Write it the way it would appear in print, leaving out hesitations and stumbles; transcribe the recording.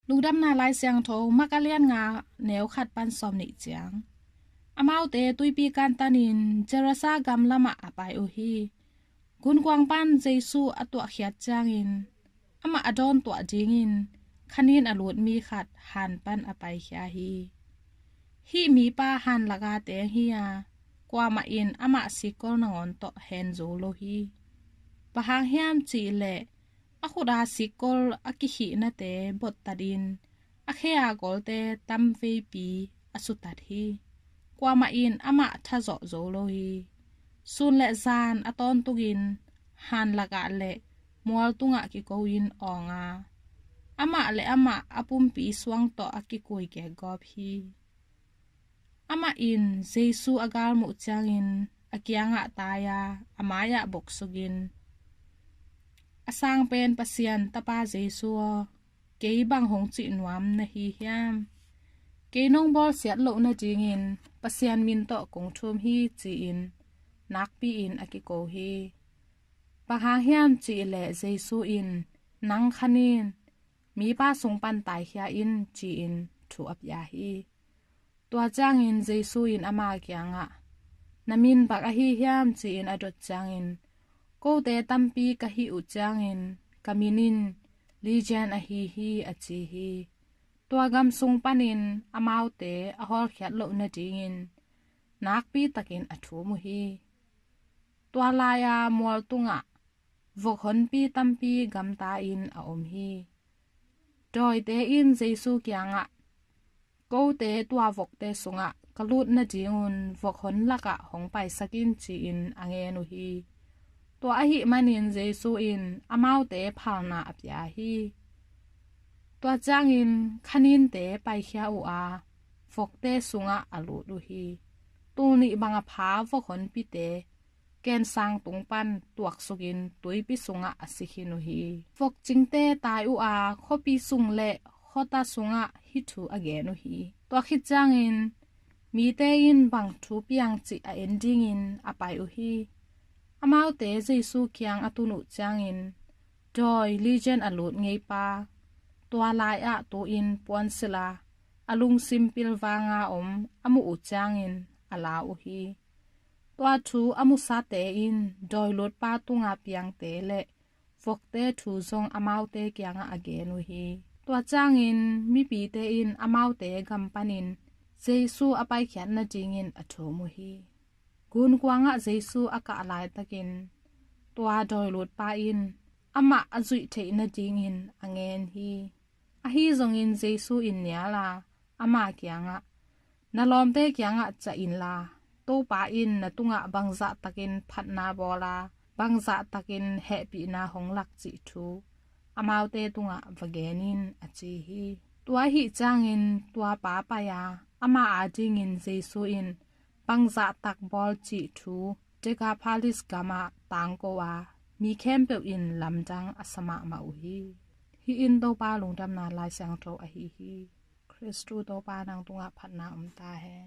lung đâm na lai xiang thô mắc a liên ngà nếu khát pan xóm nị chiang amau te tui pi kan tanin jerasa gam lama apai o hi gun kwang pan jesu atwa khiat changin ama adon to jingin khanin alut mi khat han pan apai khia hi mi pa han laga te hi a kwa ma in ama sikol na ngon to hen zo lo hi pahang hiam chi le akhuda sikol akihi na te bot tadin akhea golte tam ve pi asutat hi kwa ma in ama tha zo zo lo hi sun le zan aton tugin han laga le mual tunga ki ko in onga ama le ama apum pi swang to akikoi ke gop hi ama in jesu agal mu changin akianga taya amaya boksugin asang pen pasian tapa jesu ke bang hong chi nuam na hi hiam ke nong bol siat lo na jingin pasian min to kong thum hi chi in nak pi in akiko hi paha hiam chi le jesu in nang khanin mi pa sung pan tai hia in chi in thu ap ya hi tua chang in jesu in ama kyanga namin bak a hi hiam chi in adot chang in ko te tampi ka hi u chang in kaminin lijan a hi a chi hi tua gam sung panin amau te a hol khiat lo na ding in nak pi takin a thu mu hi tua la ya mol tunga vok hon pi tampi gam ta in a om hi doi te in jesu kyanga ko te tua vok te sunga kalut na jingun vok hon laka hong pai sakin chi in ange nu hi tua a hi manin jesu in amau te phalna apya hi tua chang in khanin te pai khia u a vok te sunga alu du hi tu ni banga pha vok hon pi te ken sang tung pan tuak sugin tui pi sunga asikhinu hi vok chingte tai u a khopi sung le khota sunga hi thu again hi to khit changin mi te in bang thu piang chi a ending in apai u hi amau te jesu kyang atunu changin joy legion alut ngei pa tua lai a to in pon sila alung simple wanga amu u changin ala u hi tua thu amu sa te in doi lot pa tunga piang te le fok te thu zong amau te kyanga again u hi tua changin mi pi te in amau te gam panin jesu apai khian na jingin atho mu hi gun kwanga jesu aka alai takin tua doi lot pa in ama azui the na jingin angen hi a hi zong in jesu in niala ama kyanga nalom te kyanga cha in la to pa in na tunga bangza takin phatna bola bangza takin happy na honglak chi thu amau te tunga vagenin achi hi tua hi changin tua pa pa ya ama ading in jesu in bangza tak bol chi thu teka phalis gama tangko wa mi kempe in lamjang asama ma u hi in to pa lungdam na lai sang tho a hi Kristu to pa nang tunga phatna ta he